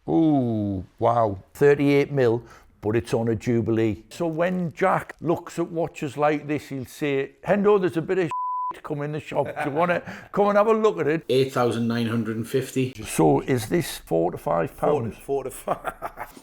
Ooh, wow. 38 mil, but it's on a Jubilee. So when Jack looks at watches like this, he'll say, Hendo, there's a bit of come in the shop. Do you want to come and have a look at it? 8,950. So is this £4 to £5? 4 to 5.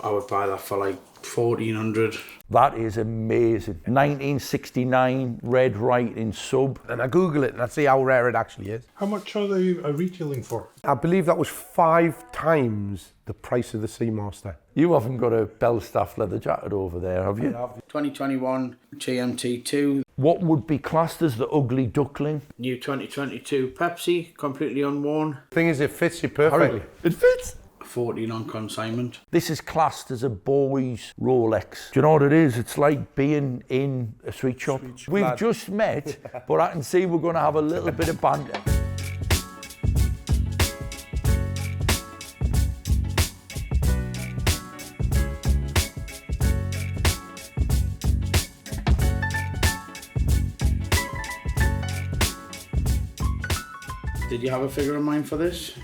I would buy that for like 1,400. That is amazing. 1969 red writing sub. And I Google it and I see how rare it actually is. How much are they retailing for? I believe that was 5 times the price of the Seamaster. You haven't got a Belstaff leather jacket over there, have you? 2021 GMT2. What would be classed as the ugly duckling? New 2022 Pepsi, completely unworn. Thing is, it fits you perfectly. It fits. 14 on consignment. This is classed as a boy's Rolex. Do you know what it is? It's like being in a sweet shop. We've just met, but I can see we're going to have a little bit of banter. Did you have a figure in mind for this?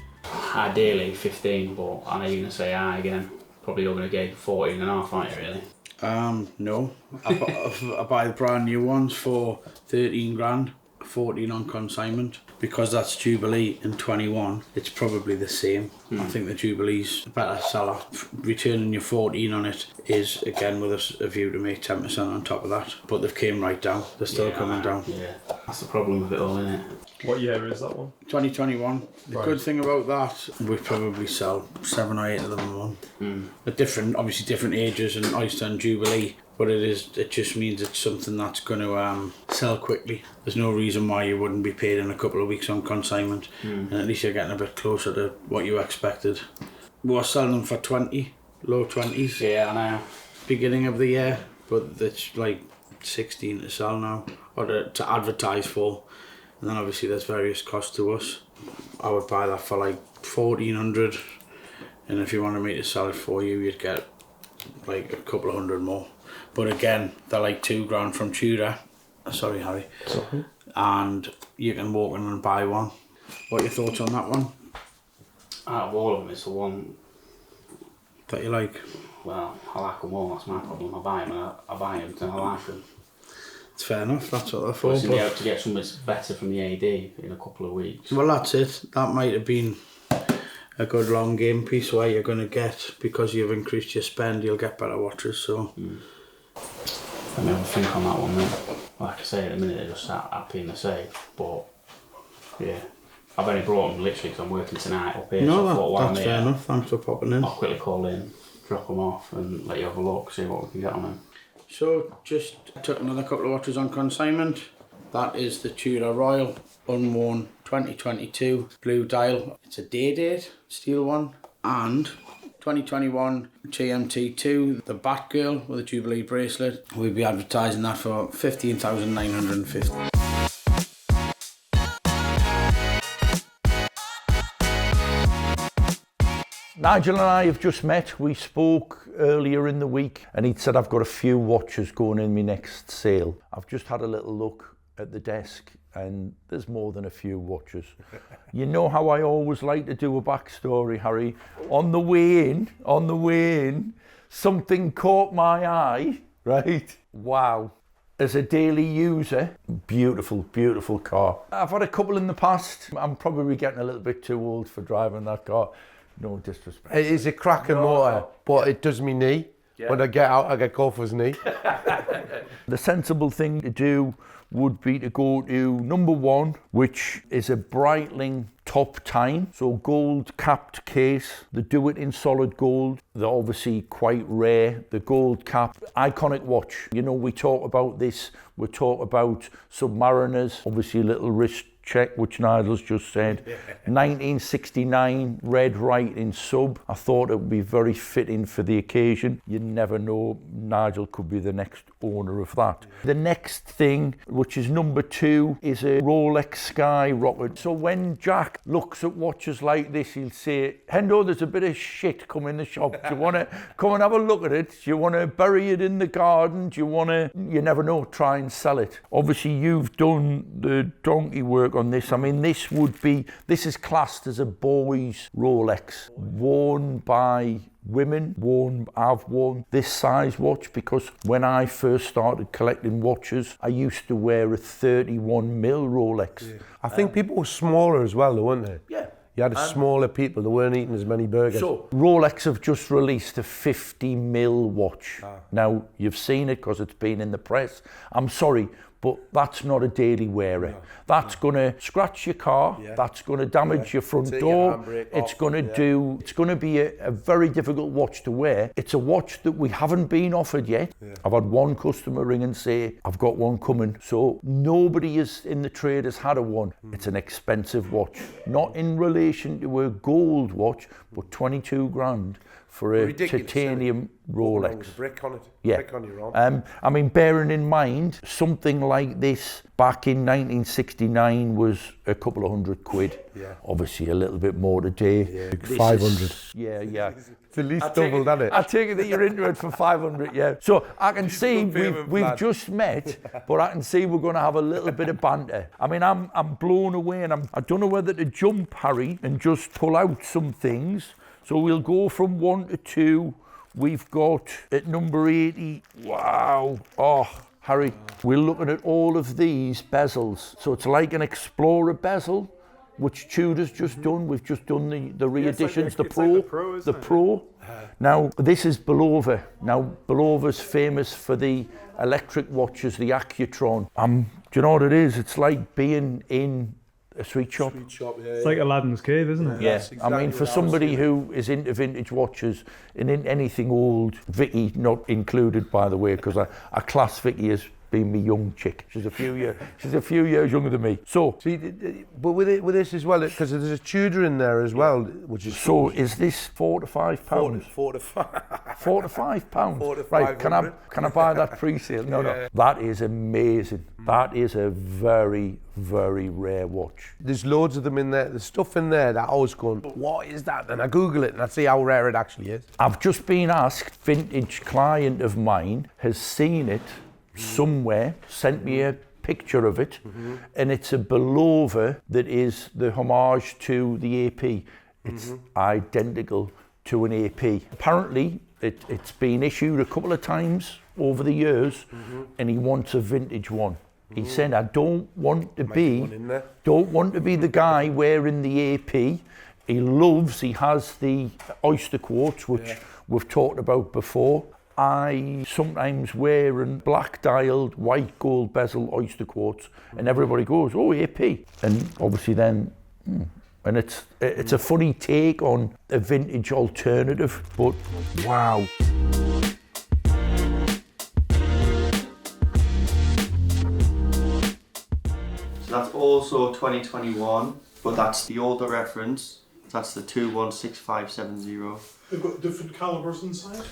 Ideally 15, but I know you're going to say aye again. Probably you're going to get 14 and a half, aren't you, really? No. I buy the brand new ones for 13 grand, 14 on consignment. Because that's Jubilee in 21, it's probably the same. I think the Jubilee's a better seller. Returning your 14 on it is, again, with a view to make 10% on top of that. But they've came right down. They're still coming down. Yeah, that's the problem with it all, isn't it? What year is that one? 2021. The good thing about that, we probably sell 7 or 8 of them in one. At different, obviously different ages, and Oyster and Jubilee. But it just means it's something that's going to sell quickly. There's no reason why you wouldn't be paid in a couple of weeks on consignment, and at least you're getting a bit closer to what you expected. We were selling them for 20, low 20s. Yeah, I know. Beginning of the year, but it's like 16 to sell now, or to advertise for. And then obviously there's various costs to us. I would buy that for like 1,400, and if you wanted me to sell it for you, you'd get like a couple of hundred more. But again, they're like 2 grand from Tudor. Sorry, Harry. Sorry. And you can walk in and buy one. What are your thoughts on that one? Out of all of them, it's the one that you like? Well, I like them all, that's my problem. I buy them and I like them. It's fair enough, that's what they're for. But able to get something that's better from the AD in a couple of weeks. Well, that's it. That might have been a good long game piece where you're going to get, because you've increased your spend, you'll get better watches, so... Let me have a think on that one then. Like I say, at the minute they're just sat happy in the safe, but yeah. I've only brought them literally because I'm working tonight up here. No, so I thought, that's fair enough, thanks for popping in. I'll quickly call in, drop them off and let you have a look, see what we can get on them. So, just took another couple of watches on consignment. That is the Tudor Royal, unworn 2022 blue dial. It's a day date, steel one. And 2021 GMT2, the Batgirl with a Jubilee bracelet. We'll be advertising that for 15,950. Nigel and I have just met. We spoke earlier in the week and he'd said, I've got a few watches going in my next sale. I've just had a little look at the desk and there's more than a few watches. You know how I always like to do a backstory, Harry. On the way in, something caught my eye, right? Wow. As a daily user, beautiful, beautiful car. I've had a couple in the past. I'm probably getting a little bit too old for driving that car. No disrespect. It is a cracking motor, but it does me knee. Yeah. When I get out, I get Golfer's knee. The sensible thing to do would be to go to number 1, which is a Breitling top Tyne, so gold capped case. They do it in solid gold. They're obviously quite rare. The gold cap, iconic watch. You know, we talk about this. We talk about Submariners, obviously a little wrist check, which Nigel's just said. 1969 red writing sub. I thought it would be very fitting for the occasion. You never know, Nigel could be the next owner of that. The next thing, which is number 2, is a Rolex Skyrocket. So when Jack looks at watches like this, he'll say, Hendo, there's a bit of shit come in the shop. Do you want to come and have a look at it? Do you want to bury it in the garden? Do you want to, you never know, try and sell it? Obviously, you've done the donkey work on this. I mean, this is classed as a boy's Rolex, worn by women I've worn this size watch because when I first started collecting watches, I used to wear a 31 mil Rolex. Yeah. I think people were smaller as well, though, weren't they? Yeah. You had smaller people that weren't eating as many burgers. So Rolex have just released a 50 mil watch. Now, you've seen it because it's been in the press. I'm sorry, but that's not a daily wearer. That's going to scratch your car. That's going to damage your front door. It's going to it's going to be a very difficult watch to wear. It's a watch that we haven't been offered yet. I've had one customer ring and say, I've got one coming. So nobody is in the trade has had a one. It's an expensive watch, not in relation to a gold watch, but 22 grand for a titanium Rolex. Brick on it. Yeah. Brick on your arm. I mean, bearing in mind, something like this back in 1969 was a couple of £100. Yeah. Obviously, a little bit more today. Yeah. 500. Yeah. It's at least doubled, hasn't it? I take it that you're into it for 500, yeah. So I can see we've just met, but I can see we're going to have a little bit of banter. I mean, I'm blown away, and I don't know whether to jump, Harry, and just pull out some things. So we'll go from 1 to 2. We've got at number 80, wow. Oh, Harry, we're looking at all of these bezels. So it's like an Explorer bezel, which Tudor's just done. We've just done the re-editions, the Pro. Now, this is Bulova. Now, Bulova's famous for the electric watches, the Accutron. Do you know what it is? It's like being in a sweet shop. It's like Aladdin's cave, isn't it? Yeah, exactly. I mean, for somebody who is into vintage watches and in anything old, Vicky not included, by the way, because I class Vicky as being my young chick. She's a few years younger than me. So, see, but with this as well, because there's a Tudor in there as well, which is. So, is this £4 to £5? £4 to £5. £4 to £5. £4 to right? £500. Can I buy that pre-sale? No. That is amazing. That is a very, very rare watch. There's loads of them in there. There's stuff in there that I was going, what is that? And I Google it and I see how rare it actually is. I've just been asked, vintage client of mine has seen it somewhere, sent me a picture of it, and it's a Bulova that is the homage to the AP. It's identical to an AP. Apparently, it's been issued a couple of times over the years, and he wants a vintage one. He said, I don't want to be the guy wearing the AP. He has the oyster quartz, which we've talked about before. I sometimes wear a black dialed white gold bezel oyster quartz, and everybody goes, oh, AP. And obviously then, and it's a funny take on a vintage alternative, but wow. So that's also 2021, but that's the older reference. That's the 216570. They've got different calibers inside?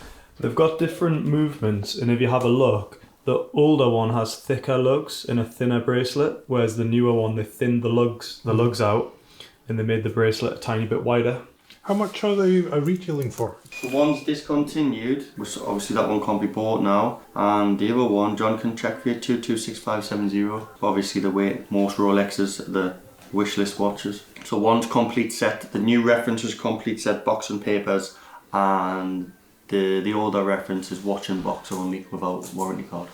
They've got different movements, and if you have a look, the older one has thicker lugs and a thinner bracelet, whereas the newer one, they thinned the lugs out, and they made the bracelet a tiny bit wider. How much are they retailing for? The one's discontinued, which obviously that one can't be bought now, and the other one, John can check for you, 226570. Obviously the way most Rolexes, the wishlist watches. So one's complete set, the new reference is complete set, box and papers, and the older reference is watch and box only without warranty card.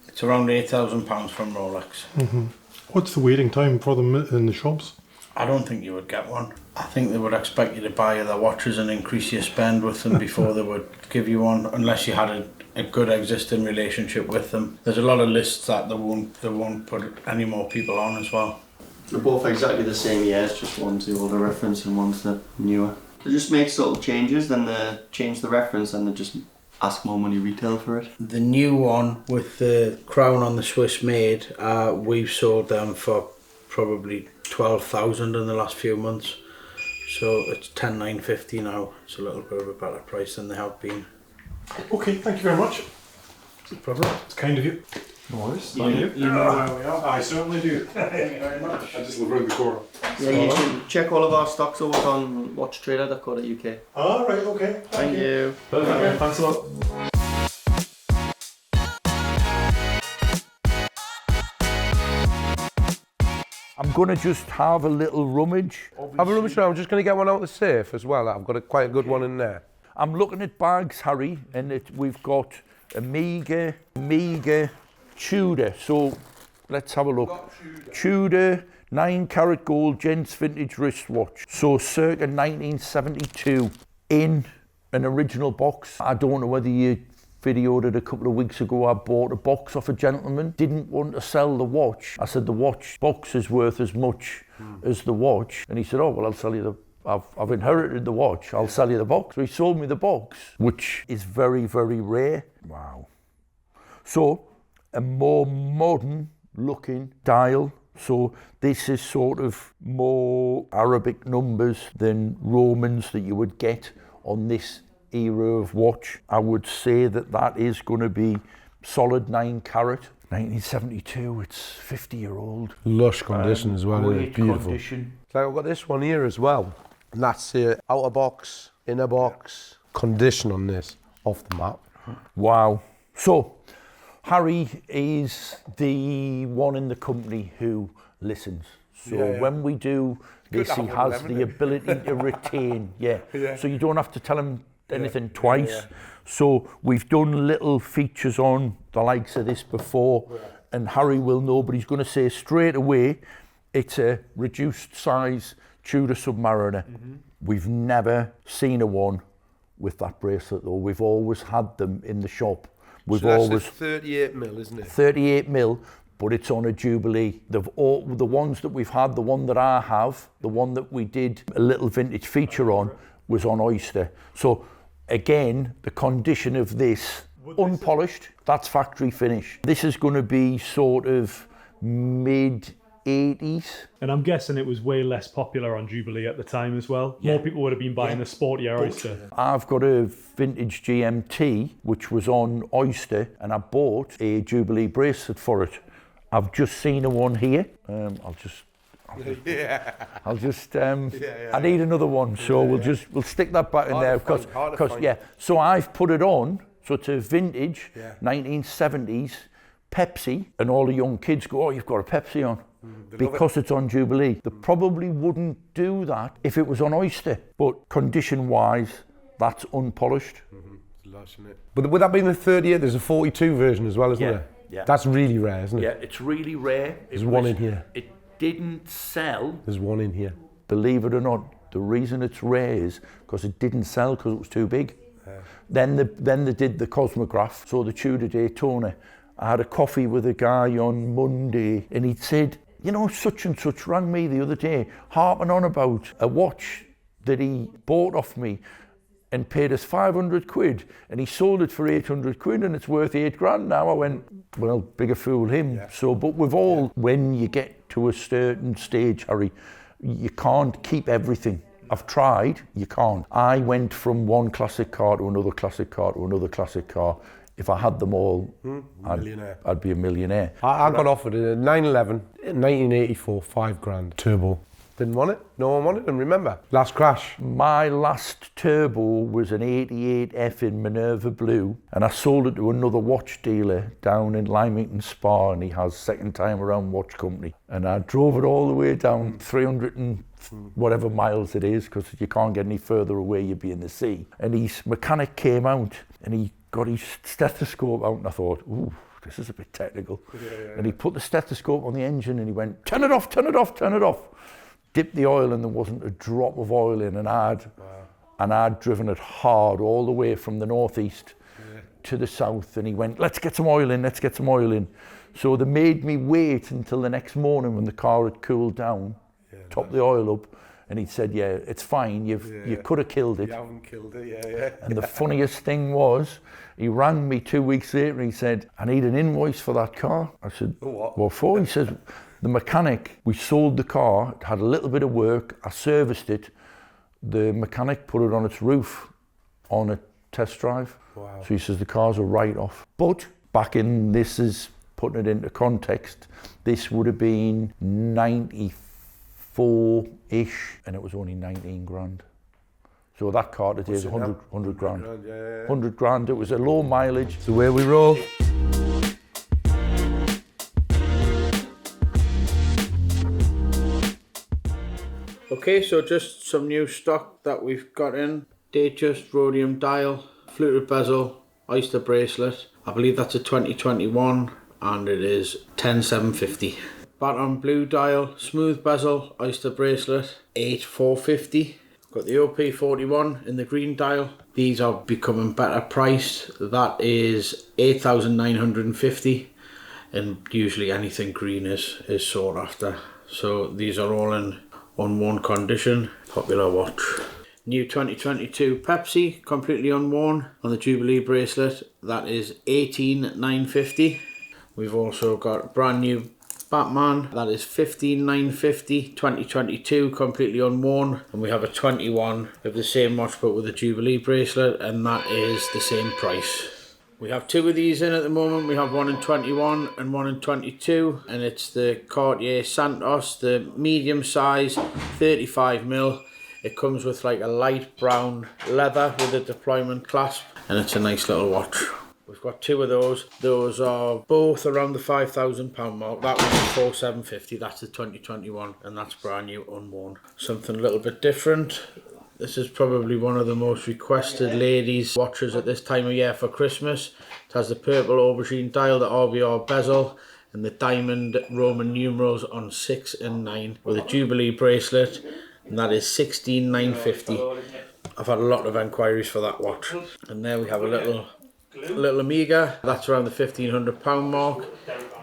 It's around £8,000 from Rolex. What's the waiting time for them in the shops? I don't think you would get one. I think they would expect you to buy their watches and increase your spend with them before they would give you one, unless you had a good existing relationship with them. There's a lot of lists that they won't put any more people on as well. They're both exactly the same years, just one's the older reference and one's the newer. They just make little changes, then they change the reference and they just ask more money retail for it. The new one with the crown on the Swiss made, we've sold them for probably 12,000 in the last few months. So it's 10,950 now. It's a little bit of a better price than they have been. Okay, thank you very much. No problem. It's kind of you. No worries. You know where we are. I certainly do. Thank you very much. I just live around the corner. Yeah, you can check all of our stocks over on Watchtrader.co.uk. All right, okay. Thank you. Perfect. Thanks a lot. I'm I'm going to just have a little rummage. Have a rummage around. I'm just going to get one out of the safe as well. I've got quite a good one in there. I'm looking at bags, Harry, and we've got a Mille, Tudor. So let's have a look. Tudor 9-carat gold gents vintage wristwatch. So circa 1972 in an original box. I don't know whether you videoed it a couple of weeks ago. I bought a box off a gentleman, didn't want to sell the watch. I said the watch box is worth as much as the watch, and he said, oh well, I'll sell you the I've inherited the watch, I'll sell you the box. So he sold me the box, which is very, very rare. Wow. So a more modern looking dial. So this is sort of more Arabic numbers than Romans that you would get on this era of watch. I would say that is going to be solid 9-carat. 1972, it's 50-year-old. Lush condition as well, great beautiful. Condition. Like I've got this one here as well. And that's outer box, inner box, condition on this, off the map. Wow. So, Harry is the one in the company who listens. So when we do this, he has the ability to retain. So you don't have to tell him anything twice. So we've done little features on the likes of this before, and Harry will know, but he's going to say straight away, it's a reduced size Tudor Submariner. We've never seen a one with that bracelet though. We've always had them in the shop. We've always 38 mil, isn't it? 38 mil, but it's on a Jubilee. The ones that we've had, the one that I have, the one that we did a little vintage feature on, was on Oyster. So again, the condition of this, unpolished, that's factory finish. This is going to be sort of mid 80s. And I'm guessing it was way less popular on Jubilee at the time as well. More people would have been buying the sportier Oyster. I've got a vintage GMT which was on Oyster, and I bought a Jubilee bracelet for it. I've just seen a one here. I need another one, so we'll stick that back in there because So I've put it on. So it's a vintage 1970s Pepsi, and all the young kids go, oh, you've got a Pepsi on. Because it's on Jubilee. They probably wouldn't do that if it was on Oyster, but condition-wise, that's unpolished. Lush, isn't it? But with that being the 38, there's a 42 version as well, isn't there? Yeah. That's really rare, isn't it? Yeah, it's really rare. There's one in here. It didn't sell. There's one in here. Believe it or not, the reason it's rare is because it didn't sell because it was too big. Then they did the Cosmograph, so the Tudor Daytona. I had a coffee with a guy on Monday, and he'd said, you know, such and such rang me the other day, harping on about a watch that he bought off me and paid us 500 quid, and he sold it for 800 quid, and it's worth 8 grand now. I went, well, bigger fool him. So, but we've all, when you get to a certain stage, Harry, you can't keep everything. I've tried, you can't. I went from one classic car to another classic car to another classic car. If I had them all, I'd be a millionaire. I got offered a 911 in 1984, 5 grand, turbo. Didn't want it, no one wanted them, remember? Last crash. My last turbo was an 88F in Minerva Blue, and I sold it to another watch dealer down in Lymington Spa, and he has second time around watch company. And I drove it all the way down 300 and whatever miles it is, because you can't get any further away, you'd be in the sea. And his mechanic came out, and he got his stethoscope out, and I thought, ooh, this is a bit technical. And he put the stethoscope on the engine, and he went, turn it off, turn it off, turn it off. Dipped the oil, and there wasn't a drop of oil in, and I'd driven it hard all the way from the northeast to the south, and he went, let's get some oil in, let's get some oil in. So they made me wait until the next morning when the car had cooled down, top the oil up, and he said, yeah, it's fine, you could have killed it. You haven't killed it, And the funniest thing was, he rang me 2 weeks later, and he said, I need an invoice for that car. I said, what for? He says, the mechanic, we sold the car, it had a little bit of work, I serviced it, the mechanic put it on its roof on a test drive. So he says the car's a write-off. But back in, this is putting it into context, this would have been 94-ish, and it was only 19 grand. So that car today is 100 grand. 100 grand, it was a low mileage. It's the way we roll. Okay, so just some new stock that we've got in. Datejust rhodium dial, fluted bezel, oyster bracelet. I believe that's a 2021 and it is 10,750. Baton blue dial, smooth bezel, oyster bracelet, 8,450. Got the OP41 in the green dial. These are becoming better priced. That is 8,950, and usually anything green is sought after. So these are all in unworn condition. Popular watch. New 2022 Pepsi, completely unworn, on the Jubilee bracelet. That is 18,950. We've also got brand new Batman, that is 15,950, 2022, completely unworn. And we have a 21 of the same watch but with a Jubilee bracelet, and that is the same price. We have two of these in at the moment. We have one in 21 and one in 22, and it's the Cartier Santos, the medium size, 35mm. It comes with like a light brown leather with a deployment clasp, and it's a nice little watch. We've got two of those. Those are both around the £5,000 mark. That one's 4,750. That's the 2021, and that's brand new, unworn. Something a little bit different. This is probably one of the most requested ladies' watches at this time of year for Christmas. It has the purple aubergine dial, the RBR bezel, and the diamond Roman numerals on 6 and 9 with a Jubilee bracelet, and that is 16,950. I've had a lot of enquiries for that watch. And there we have a little Amiga. That's around the £1,500 mark.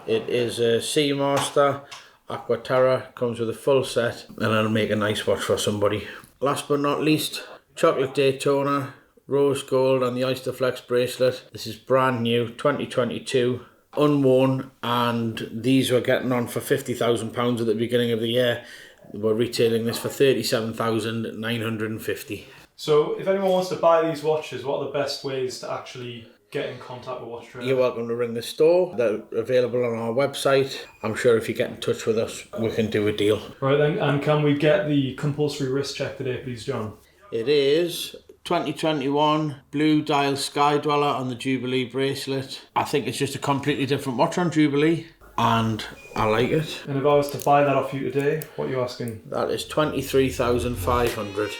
It is a Seamaster Aquaterra, comes with a full set, and it'll make a nice watch for somebody. Last but not least, chocolate Daytona, rose gold, and the Oyster Flex bracelet. This is brand new, 2022, unworn, and these were getting on for £50,000 at the beginning of the year. We're retailing this for 37,950. So if anyone wants to buy these watches, what are the best ways to actually get in contact with Watchtrader? You're welcome to ring the store. They're available on our website. I'm sure if you get in touch with us, we can do a deal. Right then, and can we get the compulsory wrist check today, please, John? It is 2021 blue dial Sky Dweller on the Jubilee bracelet. I think it's just a completely different watch on Jubilee, and I like it. And if I was to buy that off you today, what are you asking? That is 23,500.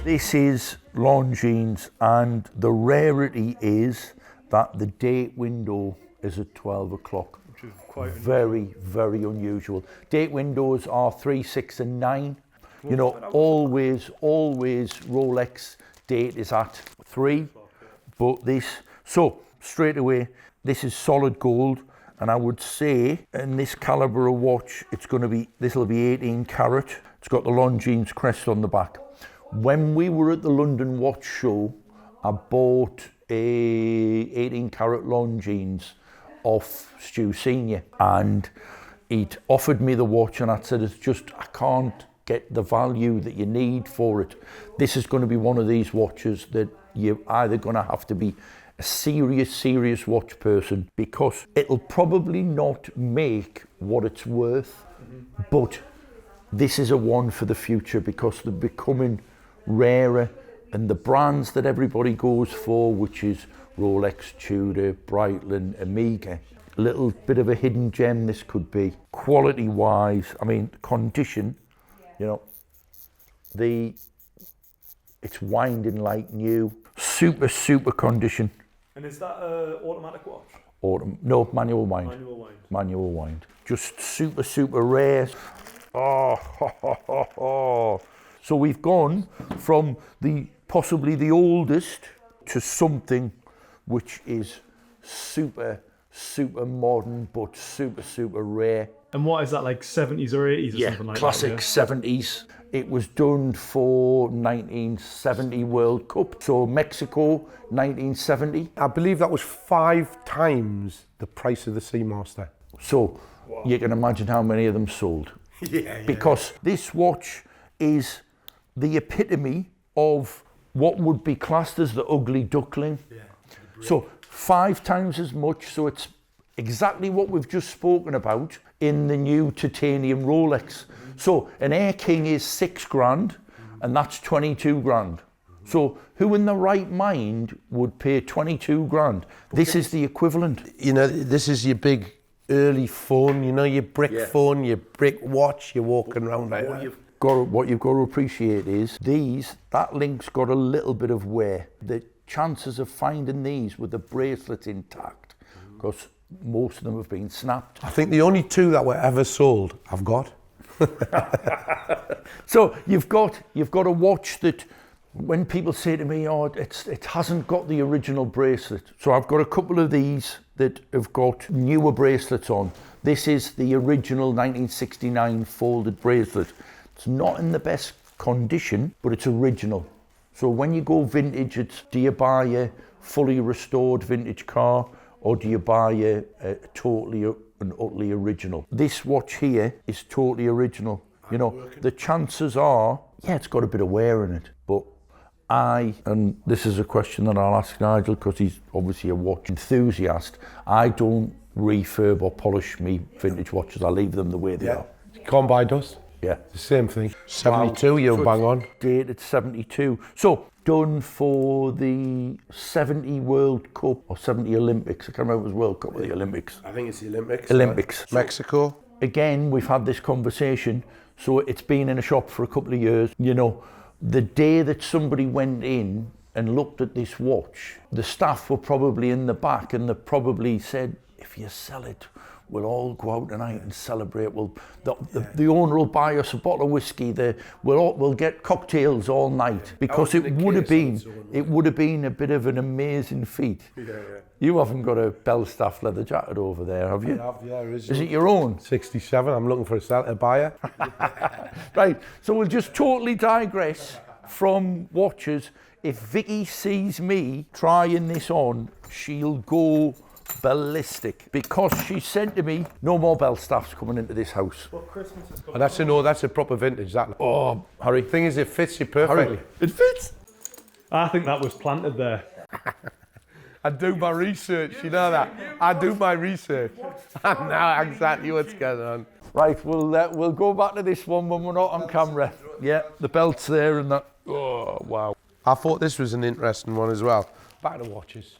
This is Longines, and the rarity is that the date window is at 12 o'clock. Which is quite very, very unusual. Date windows are 3, 6 and 9. You know, always Rolex date is at 3, but so straight away, this is solid gold, and I would say in this caliber of watch, this will be 18 carat. It's got the Longines crest on the back. When we were at the London Watch Show, I bought a 18 carat Longines off Stu Senior, and he'd offered me the watch, and I said, I can't get the value that you need for it. This is going to be one of these watches that you're either going to have to be a serious watch person, because it'll probably not make what it's worth, but this is a one for the future, because they're becoming rarer, and the brands that everybody goes for, which is Rolex, Tudor, Breitling, Omega, a little bit of a hidden gem this could be. Quality wise, I mean, condition, you know, it's winding like new, super condition. And is that an automatic watch? No, manual wind. Manual wind. Just super rare. Oh. So we've gone from possibly the oldest to something which is super modern, but super rare. And what is that, like 70s or 80s or something like classic that? 70s. It was done for 1970 World Cup. So Mexico, 1970. I believe that was 5 times the price of the Seamaster. So you can imagine how many of them sold. Because this watch is the epitome of what would be classed as the ugly duckling. So 5 times as much, so it's exactly what we've just spoken about in the new titanium Rolex. So an Air King is 6 grand, and that's 22 grand. So who in the right mind would pay 22 grand? This is the equivalent. You know, this is your big early phone, you know, your brick phone, your brick watch, you're walking around like that. What you've got to appreciate is that link's got a little bit of wear. The chances of finding these with the bracelet intact, because most of them have been snapped. I think the only 2 that were ever sold, I've got. So you've got a watch that, when people say to me, oh, it hasn't got the original bracelet. So I've got a couple of these that have got newer bracelets on. This is the original 1969 folded bracelet. It's not in the best condition, but it's original. So when you go vintage, do you buy a fully restored vintage car, or do you buy a totally and utterly original? This watch here is totally original. You know, the chances are, it's got a bit of wear in it, but and this is a question that I'll ask Nigel, because he's obviously a watch enthusiast, I don't refurb or polish me vintage watches. I leave them the way they are. You can't buy dust. Yeah. The same thing. 72, you'll bang on. Dated 72. So, done for the 70 World Cup or 70 Olympics. I can't remember if it was World Cup or the Olympics. I think it's the Olympics. Olympics. Mexico. Again, we've had this conversation. So it's been in a shop for a couple of years. You know, the day that somebody went in and looked at this watch, the staff were probably in the back, and they probably said, if you sell it, we'll all go out tonight and celebrate. The owner will buy us a bottle of whiskey. We'll get cocktails all night, because it would have been a bit of an amazing feat. You haven't got a Belstaff leather jacket over there, have you? I have, yeah. Is it your own? 67. I'm looking for a buyer. Right. So we'll just totally digress from watches. If Vicky sees me trying this on, she'll go ballistic, because she said to me, no more Belstaffs coming into this house. Well, Christmas is And that's a proper vintage, that. Oh, Harry. The thing is, it fits you perfectly. Harry, it fits. I think that was planted there. I do my research, you know that. I do my research. I know exactly what's going on. Right, we'll go back to this one when we're not on camera. Yeah, the belt's there and that. Oh, wow. I thought this was an interesting one as well. Back to watches.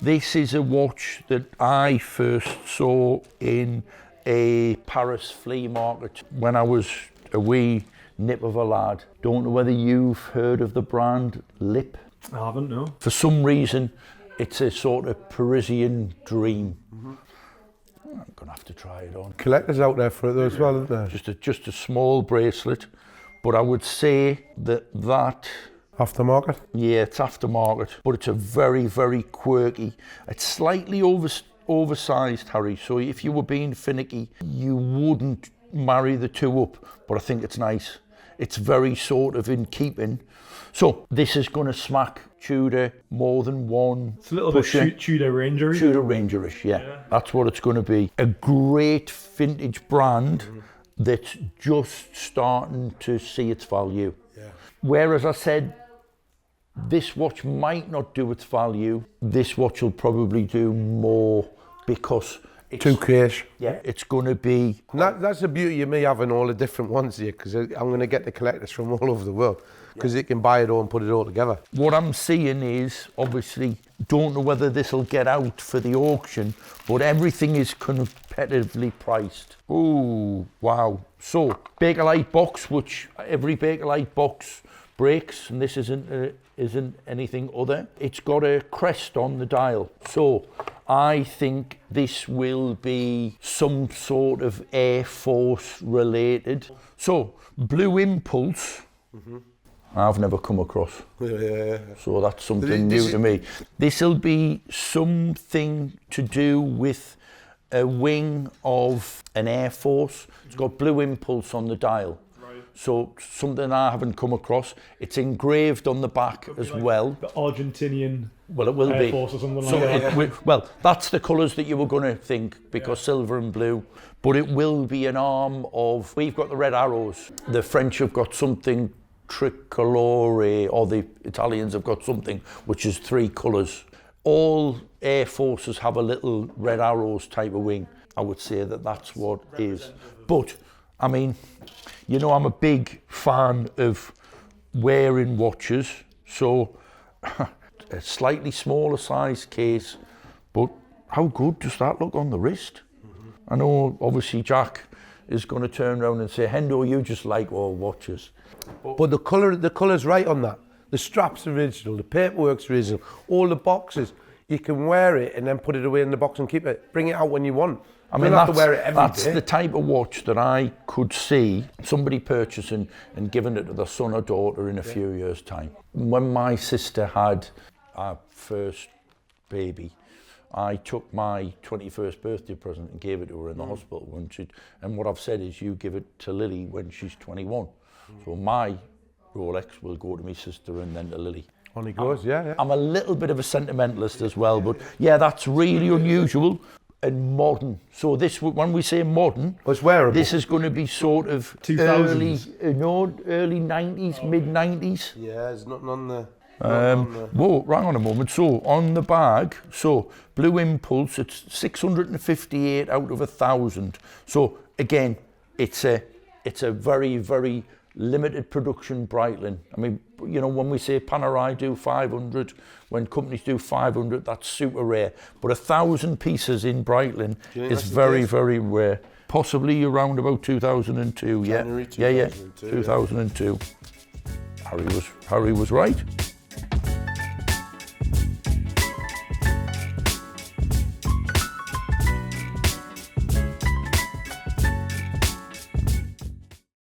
This is a watch that I first saw in a Paris flea market when I was a wee nip of a lad. Don't know whether you've heard of the brand Lip. I haven't, no. For some reason, it's a sort of Parisian dream. I'm gonna have to try it on. Collectors out there for it though as well, isn't there? Just a small bracelet, but I would say that Aftermarket? yeah, it's aftermarket, but it's a very, very quirky. It's slightly oversized, Harry, so if you were being finicky, you wouldn't marry the two up, but I think it's nice. It's very sort of in keeping. So this is going to smack Tudor more than one. It's a little pusher. bit Tudor Ranger-y. Tudor Rangerish, yeah. That's what it's going to be. A great vintage brand that's just starting to see its value. Yeah. Whereas I said, this watch might not do its value, this watch will probably do more, because it's, 2K. yeah, it's going to be... That's the beauty of me having all the different ones here, because I'm going to get the collectors from all over the world, because they can buy it all and put it all together. What I'm seeing is, obviously, don't know whether this will get out for the auction, but everything is competitively priced. Ooh, wow. So, Bakelite box, which every Bakelite box breaks, and this isn't anything other. It's got a crest on the dial. So, I think this will be some sort of Air Force related. So, Blue Impulse, I've never come across. Yeah. So that's something new to me. This will be something to do with a wing of an Air Force. It's got Blue Impulse on the dial. Right. So something I haven't come across. It's engraved on the back as well. The Argentinian Well, it will Air be. Force or something So like that. well, that's the colours that you were going to think, because silver and blue. But it will be an arm of... We've got the red arrows. The French have got something tricolore, or the Italians have got something which is 3 colours. All Air Forces have a little red arrows type of wing. I would say that that's what is. But, I mean, you know, I'm a big fan of wearing watches. So a slightly smaller size case, but how good does that look on the wrist? I know obviously Jack is going to turn around and say, Hendo, you just like all watches. But the colour's right on that. The strap's original, the paperwork's original, all the boxes. You can wear it and then put it away in the box and keep it. Bring it out when you want. I mean, you don't have to wear it every that's day. the type of watch that I could see somebody purchasing and giving it to their son or daughter in a few years' time. When my sister had our first baby, I took my 21st birthday present and gave it to her in the hospital. And what I've said is, you give it to Lily when she's 21. So my Rolex will go to my sister and then to Lily. On it goes, yeah. I'm a little bit of a sentimentalist as well, but yeah, that's really unusual and modern. So this, when we say modern, it's wearable. this is going to be sort of 2000s. early 90s, mid 90s. Yeah, there's nothing on the... Whoa, hang on a moment. So on the bag, so Blue Impulse, it's 658 out of 1,000. So again, it's a very, very limited production Breitling. I mean, you know, when we say Panerai do 500, when companies do 500, that's super rare. But 1,000 pieces in Breitling is very, very rare. Possibly around about 2002, January yeah. 2002, Yeah, 2002. Harry was right.